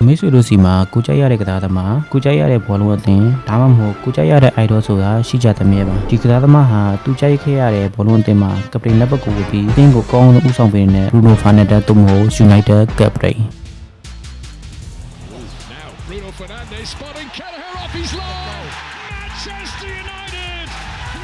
မိတ်ဆွေတို့စီမှာကိုကြိုက်ရတဲ့ကစားသမားကိုကြိုက်ရတဲ့ဘောလုံးအသင်းဒါမှမဟုတ်ကိုကြိုက်ရတဲ့ idol ဆိုတာရှိကြသမျှပါဒီကစားသမားဟာသူကြိုက်ခဲ့ရတဲ့ဘောလုံးအသင်းမှာကပတိန်လက်ပတ်ကိုဝတ်ပြီးအသင်းကိုကောင်းအောင်ဦးဆောင်ပေးနေတဲ့ Bruno Fernandes တို့မျိုး United ကပတိန် Now Bruno Fernandes spotting Kelleher off his line. Manchester United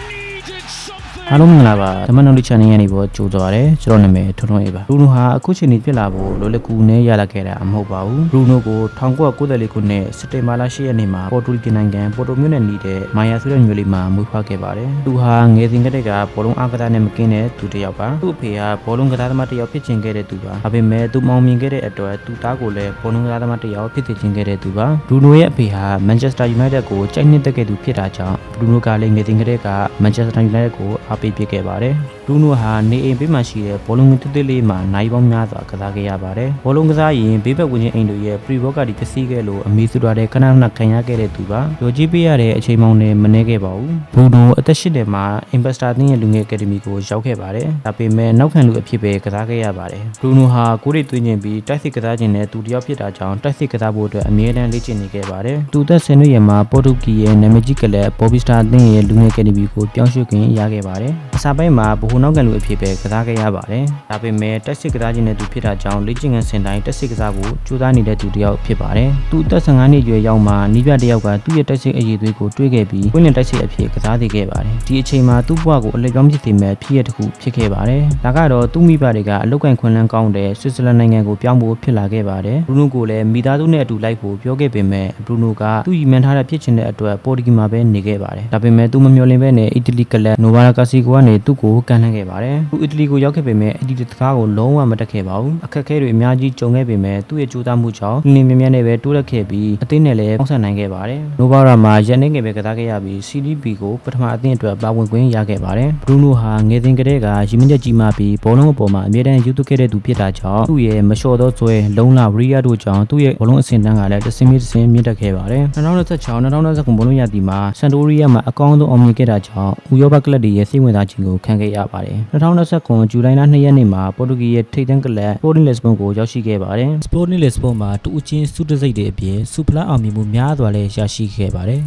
needed something. အားလုံးမင်္ဂလာပါဓမ္မနုတ် channel ရဲ့နေပေါ်ကြိုးသွားတယ်ကျွန်တော်နာမည်ထွန်းထွန်းအေးပါ Bruno ဟာအခုချိန်ကြီးဖြစ်လာဖို့လောလကူနဲ့ရလာခဲ့တာမဟုတ်ပါဘူး Bruno ကို1994ခုနှစ်စက်တင်ဘာလ10ရက်နေ့မှာပေါ်တူဂီနိုင်ငံပေါ်တိုမြို့နယ်နေတဲ့မာယာဆိုတဲ့မြို့လေးမှာမွေးဖွားခဲ့ပါတယ်သူဟာငယ်စဉ်ကတည်းကဘောလုံးအားကစားနဲ့မကင်းတဲ့သူတစ်ယောက်ပါသူ့အဖေကဘောလုံးကစားသမားတစ်ယောက်ဖြစ်ချင်ခဲ့တဲ့သူပါဒါပေမဲ့သူမောင်မြင်ခဲ့တဲ့အတွက်သူသားကိုလည်းဘောလုံးကစားသမားတစ်ယောက်ဖြစ်ချင်ခဲ့တဲ့သူပါ Bruno ရဲ့အဖေဟာ Manchester United ကိုကြိုက်နှစ်သက်ခဲ့သူဖြစ်တာကြောင့် Bruno ကလည်းငယ်စဉ်ကတည်းက Manchester United ကိုအားပေးဖြစ်ခဲ့ပါတယ်Bruno ဟာနေအိမ်ဘေးမှာရှိတဲ့ဘောလုံးတစ်သေးလေးမှာနိုင်ပေါင်းများစွာကစားခဲ့ရပါတယ်ဘောလုံးကစားရင်ဘေးဘက်ဝင်ချင်းအိမ်တို့ရဲ့ pre-workout တွေဖြစ်စီခဲ့လို့အမေစုတော်တဲ့ခဏခဏခံရခဲ့တဲ့သူပါရောကြီးပေးရတဲ့အချိန်မောင်းနဲ့မနှဲခဲ့ပါဘူး Bruno အသက်8နှစ်မှာ Investor အသင်းရဲ့လူငယ်အကယ်ဒမီကိုရောက်ခဲ့ပါတယ်ဒါပေမဲ့နောက်ခံလူအဖြစ်ပဲကစားခဲ့ရပါတယ် Bruno ဟာကိုယ်တွေသွင်းခြင်းပြီးတိုက်စစ်ကစားခြင်းနဲ့သူတယောက်ဖြစ်တာကြောင့်တိုက်စစ်ကစားဖို့အတွက်အမြဲတမ်းလေ့ကျင့်နေခဲ့ပါတယ်သူအသက်10နှစ်ရဲ့မှာပေါ်တူဂီရဲ့နာမည်ကြီးကလပ် Bobby Star အသင်းရဲ့လူငယ်အကယ်ဒမီကိုပြောင်းရွှေ့ခွင့်ရခဲ့ပါတယ်အစာပိုင်းမှာဗဟိုနောက်ကန်လူအဖြစ်ပဲကစားခဲ့ရပါတယ်ဒါပေမဲ့တက်စစ်ကစားခြင်းနဲ့သူဖြစ်တာကြောင့်လေ့ကျင့်ခန်းစင်တိုင်းတက်စစ်ကစားဖို့ကြိုးစားနေတဲ့သူတစ်ယောက်ဖြစ်ပါတယ်သူအသက်15နှစ်အရွယ်ရောက်မှနီးပြတစ်ယောက်ကသူ့ရဲ့တက်စစ်အရေးသွေးကိုတွေးခဲ့ပြီးဝင်းလင်တက်စစ်အဖြစ်ကစားသိခဲ့ပါတယ်ဒီအချိန်မှာသူ့ဘဝကိုအလပြောင်းဖြစ်စေမဲ့ဖြစ်ရတစ်ခုဖြစ်ခဲ့ပါတယ်ဒါကတော့သူ့မိဘတွေကအလုတ်ကန်ခွင့်လန်းကောင်းတဲ့ဆွစ်ဇာလန်နိုင်ငံကိုပြောင်းဖို့ဖြစ်လာခဲ့ပါတယ်ဘရူနိုကိုလည်းမိသားစုနဲ့အတူလိုက်ဖို့ပြောခဲ့ပေမဲ့ဘရူနိုကသူ့ရည်မှန်းထားတဲ့ဖြစ်ချင်တဲ့အတွက်ပေါ်တူဂီမှာပဲနေခဲ့ပါတယ်ဒါပေမဲ့သူမမျှော်လင့်ဘဲနဲ့အီတလီကလပ်နိုဗာကာစီကိုကနေသူ့ကိုကန်လှမ်းခဲ့ပါတယ်သူအီတလီကိုရောက်ခဲ့ပေမဲ့အီတလီတကားကိုလုံးဝမတက်ခဲ့ပါဘူးအခက်အခဲတွေအများကြီးကြုံခဲ့ပေမဲ့သူ့ရဲ့ကြိုးစားမှုကြောင့်လင်းလင်းမြဲမြဲနဲ့ပဲတိုးတက်ခဲ့ပြီးအသင်းနဲ့လည်းပေါင်းစပ်နိုင်ခဲ့ပါတယ်နိုဗာရာမှာရန်နေငယ်ပဲကစားခဲ့ရပြီး CDB ကိုပထမအသင်းအတွက်ပါဝင်ခွင့်ရခဲ့ပါတယ်ဘရူနိုဟာငယ်စဉ်ကတည်းကရည်မှန်းချက်ကြီးမှပြီးဘောလုံးအပေါ်မှာအမြဲတမ်းယူသွခဲ့တဲ့သူဖြစ်တာကြောင့်သူ့ရဲ့မလျှော့သောဇွဲလုံလဝရိယတို့ကြောင့်သူ့ရဲ့ဘောလုံးအဆင့်တန်းကလည်းတစ်ဆင့်မြင့်တက်ခဲ့ပါတယ်2016-2019ဘောလုံးရာသီမှာစန်တိုရီယာမှာအကောင်းဆုံးအောင်မြင်ခဲ့တာကြောင့်ဥရောပကလပ်တွေရဲ့စိတ်ဝင်စားခြင်းကိုခံခဲ့ရပါတယ်2019ဇူလိုင်လ2ရက်နေ့မှာပေါ်တူဂီရဲ့ထိပ်တန်းကလပ် Sporting Lisbon ကိုရောက်ရှိခဲ့ပါတယ် Sporting Lisbon မှာတူအချင်းစုတစိတ်တွေအပြင်စူဖလားအောင်မြင်မှုများစွာလည်းရရှိခဲ့ပါတယ်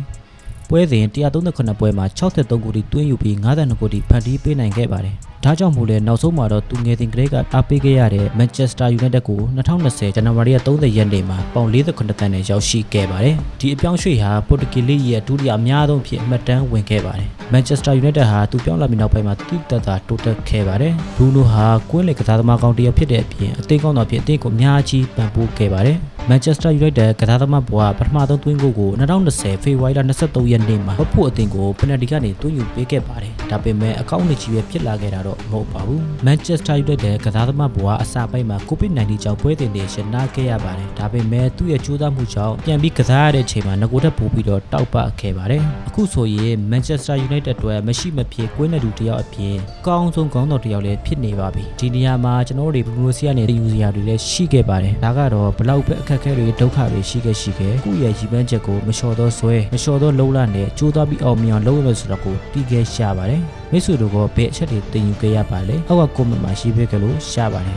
ပွဲစဉ်139ပွဲမှာ63ဂိုးသွင်းယူပြီး52ဂိုးဖန်တီးပေးနိုင်ခဲ့ပါတယ်ဒါကြောင့်မို့လဲနောက်ဆုံးမှာတော့သူငယ်စဉ်ကလေးကတားပေးခဲ့ရတဲ့ Manchester United ကို2020ဇန်နဝါရီ30ရက်နေ့မှာပေါင်48တန်းနဲ့ရောက်ရှိခဲ့ပါတယ်ဒီအပြောင်းရွှေ့ဟာပေါ်တူဂီလိရဲ့ဒုတိယအများဆုံးဖြစ်အမှတ်တမ်းဝင်ခဲ့ပါတယ် Manchester United ဟာသူပြောင်းလာပြီးနောက်ပိုင်းမှာတိတက်တာတိုးတက်ခဲ့ပါတယ် Bruno ဟာကွင်းလေကစားသမားကောင်းတစ်ယောက်ဖြစ်တဲ့အပြင်အသင်းကောင်းတော်ဖြစ်အသင်းကိုအများကြီးပံ့ပိုးခဲ့ပါတယ် Manchester United ကစားသမားဘဝပထမဆုံးသွင်းဂိုးကို2020ဖေဖော်ဝါရီလ23ရက်နေ့မှာဟဖို့အသင်းကိုပယ်နယ်တီကနေသွင်းယူပေးခဲ့ပါတယ်ဒါပေမဲ့အကောင့်တွေကြီးပဲဖြစ်လာခဲ့တာတော့မဟုတ်ပါဘူး Manchester United ကစားသမားဘဝအစပိုင်းမှာ COVID-19 ကြောင့်ပွဲတင်တွေရှင်းနာခဲ့ရပါတယ်ဒါပေမဲ့သူ့ရဲ့ကြိုးစားမှုကြောင့်ပြန်ပြီးကစားရတဲ့အချိန်မှာငကိုတက်ပို့ပြီးတော့တောက်ပခဲ့ပါတယ်အခုဆိုရင် Manchester United အတွက်မရှိမဖြစ်ကွင်းနေသူတယောက်အပြင်ကောင်းဆုံးခေါင်းဆောင်တယောက်လည်းဖြစ်နေပါပြီဒီနေရာမှာကျွန်တော်တို့ Bruno ဆီကနေယူစရာတွေလည်းရှိခဲ့ပါတယ်ဒါကတော့ဘလောက်ပဲအခက်အခဲတွေဒုက္ခတွေရှိခဲ့ကိုယ့်ရဲ့ရည်မှန်းချက်ကိုမလျှော်သောဇွဲမလျှော်သောလုံလနဲ့ကြိုးစားပြီးအောင်မြင်အောင်လုပ်ရမယ်ဆိုတော့ကိုတီးခဲ့ရှာပါတယ်မိတ်ဆွေတို့ကဘယ်အချက်တွေသင်ယူခဲ့ရပါလဲအောက်က comment မှာရေးပေးကြလို့ရှာပါတယ်